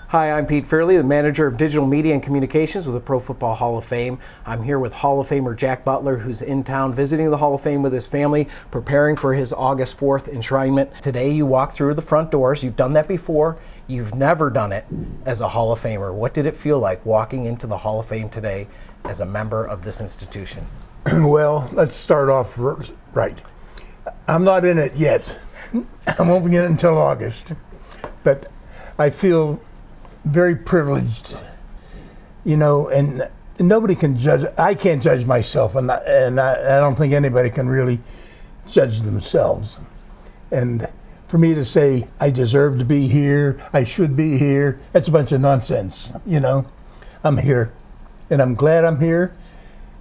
Hi, I'm Pete Fairley, the manager of digital media and communications with the Pro Football Hall of Fame. I'm here with Hall of Famer Jack Butler, who's in town visiting the Hall of Fame with his family, preparing for his August 4th enshrinement. Today you walk through the front doors. You've done that before. You've never done it as a Hall of Famer. What did it feel like walking into the Hall of Fame today as a member of this institution? Well, let's start off right. I'm not in it yet. I won't be in it until August. But I feel very privileged, you know, and nobody can judge. I can't judge myself, and I don't think anybody can really judge themselves. And for me to say I deserve to be here, I should be here, that's a bunch of nonsense. You know, I'm here, and I'm glad I'm here,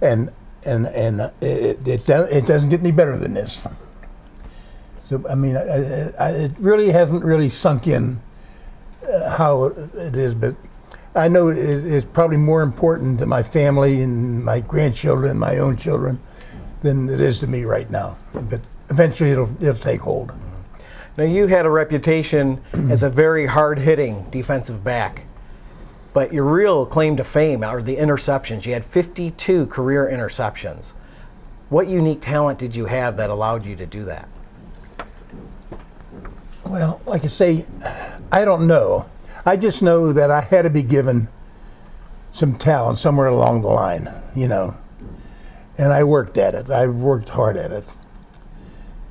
and it doesn't get any better than this. So I mean, it really hasn't really sunk in how it is, but I know it is probably more important to my family and my grandchildren and my own children than it is to me right now. But eventually it'll take hold. Now, you had a reputation as a very hard-hitting defensive back, but your real claim to fame are the interceptions. You had 52 career interceptions. What unique talent did you have that allowed you to do that? Well, like I say, I don't know. I just know that I had to be given some talent somewhere along the line, you know. And I worked at it. I worked hard at it.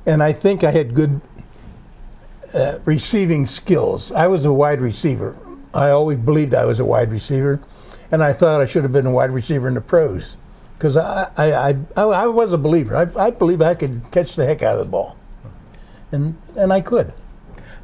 And I think I had good receiving skills. I was a wide receiver. I always believed I was a wide receiver. And I thought I should have been a wide receiver in the pros. Because I was a believer. I believe I could catch the heck out of the ball. And I could.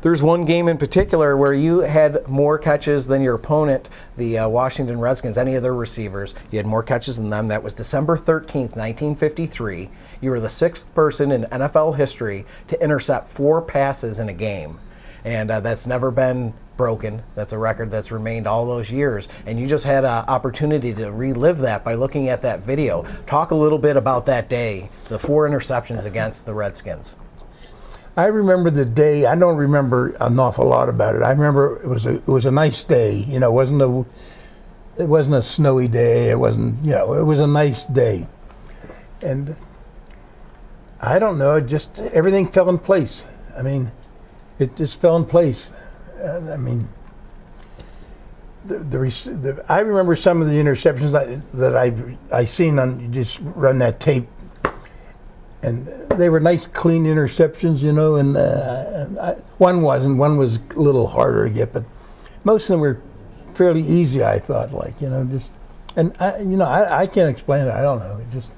There's one game in particular where you had more catches than your opponent, the Washington Redskins, any of their receivers. You had more catches than them. That was December 13th, 1953. You were the sixth person in NFL history to intercept 4 passes in a game. And that's never been broken. That's a record that's remained all those years. And you just had an opportunity to relive that by looking at that video. Talk a little bit about that day, the 4 interceptions against the Redskins. I remember the day. I don't remember an awful lot about it. I remember it was a nice day. You know, it wasn't a snowy day. It wasn't, you know, it was a nice day. And I don't know, just everything fell in place. I mean, it just fell in place. I mean, I remember some of the interceptions that I seen on, you just run that tape. And they were nice, clean interceptions, you know, and one was a little harder to get, but most of them were fairly easy, I thought, like, you know, just, and I can't explain it, I don't know, it just,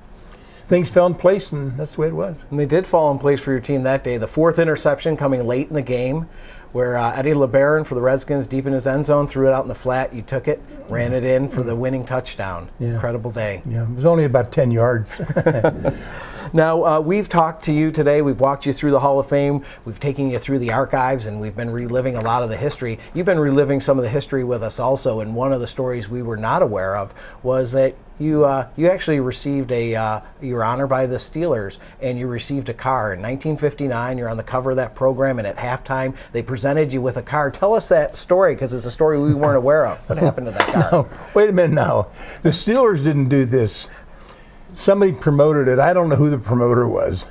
things fell in place, and that's the way it was. And they did fall in place for your team that day. The 4th interception coming late in the game, where Eddie LeBaron for the Redskins, deep in his end zone, threw it out in the flat, you took it, ran it in for the winning touchdown. Yeah. Incredible day. Yeah, it was only about 10 yards. Now, we've talked to you today. We've walked you through the Hall of Fame. We've taken you through the archives, and we've been reliving a lot of the history. You've been reliving some of the history with us also, and one of the stories we were not aware of was that you actually received you were honored by the Steelers, and you received a car. In 1959, you're on the cover of that program, and at halftime, they presented you with a car. Tell us that story, because it's a story we weren't aware of. What happened to that car? No, wait a minute now. The Steelers didn't do this. Somebody promoted it. I don't know who the promoter was.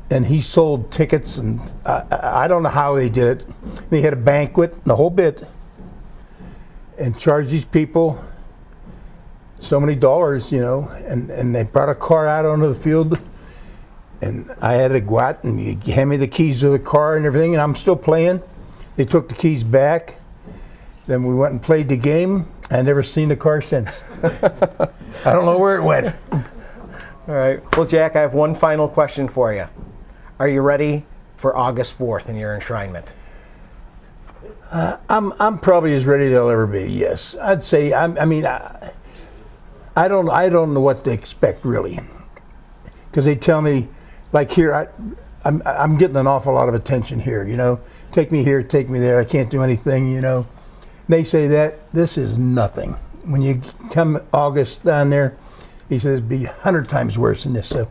And he sold tickets, and I don't know how they did it. They had a banquet, the whole bit, and charged these people so many dollars, you know, and they brought a car out onto the field, and I had to go out and you hand me the keys to the car and everything, and I'm still playing. They took the keys back. Then we went and played the game. I've never seen the car since. I don't know where it went. All right. Well, Jack, I have one final question for you. Are you ready for August 4th and your enshrinement? I'm probably as ready as I'll ever be. Yes, I'd say. I don't know what to expect really, because they tell me, like here, I'm getting an awful lot of attention here. You know, take me here, take me there. I can't do anything. You know. They say that this is nothing. When you come August down there, he says it'd be 100 times worse than this. So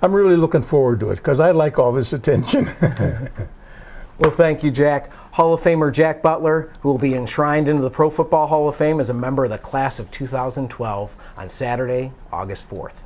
I'm really looking forward to it because I like all this attention. Well, thank you, Jack. Hall of Famer Jack Butler, who will be enshrined into the Pro Football Hall of Fame as a member of the class of 2012 on Saturday, August 4th.